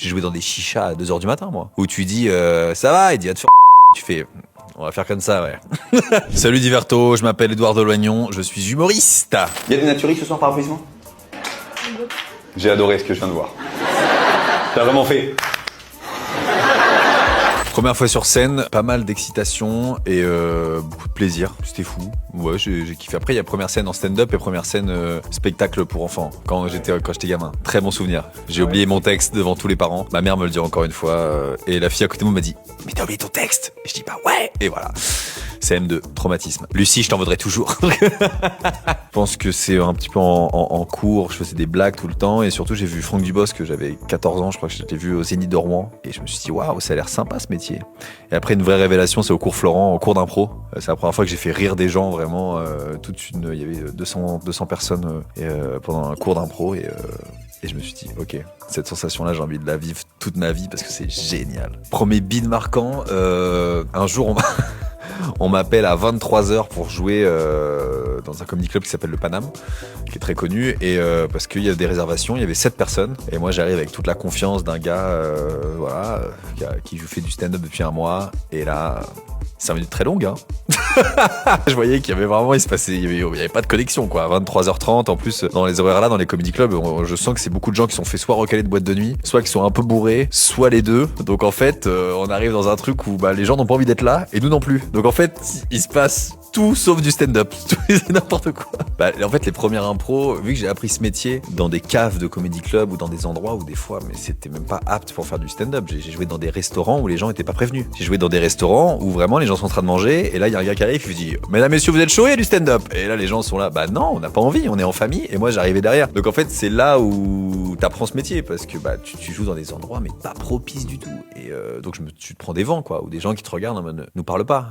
J'ai joué dans des chichas à 2h du matin, moi. Où tu dis, ça va? Il dit, à te faire tu fais, on va faire comme ça, ouais. Salut Diverto, je m'appelle Édouard Deloignon, je suis humoriste. Il y a des naturistes ce soir par applaudissement? J'ai adoré ce que je viens de voir. T'as vraiment fait. Première fois sur scène, pas mal d'excitation et beaucoup de plaisir. C'était fou. Ouais, j'ai kiffé. Après, il y a première scène en stand-up et première scène spectacle pour enfants. Quand j'étais gamin. Très bon souvenir. J'ai oublié mon texte devant tous les parents. Ma mère me le dit encore une fois. Et la fille à côté de moi m'a dit « Mais t'as oublié ton texte ?» Et je dis « Bah ouais !» Et voilà. CM2, traumatisme. Lucie, je t'en voudrais toujours. Je pense que c'est un petit peu en cours, je faisais des blagues tout le temps et surtout j'ai vu Franck Dubosc, j'avais 14 ans, je crois que je l'ai vu au Zénith de Rouen et je me suis dit waouh, ça a l'air sympa ce métier. Et après une vraie révélation, c'est au cours Florent, au cours d'impro. C'est la première fois que j'ai fait rire des gens vraiment, il y avait 200 personnes pendant un cours d'impro et je me suis dit, ok, cette sensation-là, j'ai envie de la vivre toute ma vie parce que c'est génial. Premier bid marquant, un jour on m'appelle à 23h pour jouer dans un comedy club qui s'appelle le Paname, qui est très connu, et parce qu'il y a des réservations, il y avait 7 personnes, et moi j'arrive avec toute la confiance d'un gars qui fait du stand-up depuis un mois, et là, 5 minutes très longues, hein. Je voyais qu'il y avait vraiment, il y avait pas de connexion, quoi. À 23h30, en plus, dans les horaires là, dans les comedy clubs, je sens que c'est beaucoup de gens qui sont fait soit recaler de boîte de nuit, soit qui sont un peu bourrés, soit les deux. Donc en fait, on arrive dans un truc où les gens n'ont pas envie d'être là, et nous non plus. Donc en fait, il se passe tout sauf du stand-up. C'est n'importe quoi. En fait, les premières impros, vu que j'ai appris ce métier dans des caves de comedy club ou dans des endroits où des fois, mais c'était même pas apte pour faire du stand-up. J'ai joué dans des restaurants où les gens étaient pas prévenus. J'ai joué dans des restaurants où vraiment les gens sont en train de manger, et là, il y a un gars qui arrive qui lui dit « Mesdames, messieurs, vous êtes chauds, il y a du stand-up ?» Et là, les gens sont là « Bah non, on n'a pas envie, on est en famille. » Et moi, j'arrivais derrière. Donc en fait, c'est là où t'apprends ce métier, parce que tu joues dans des endroits, mais pas propices du tout. Et donc tu te prends des vents, quoi, ou des gens qui te regardent en mode « Nous parle pas. »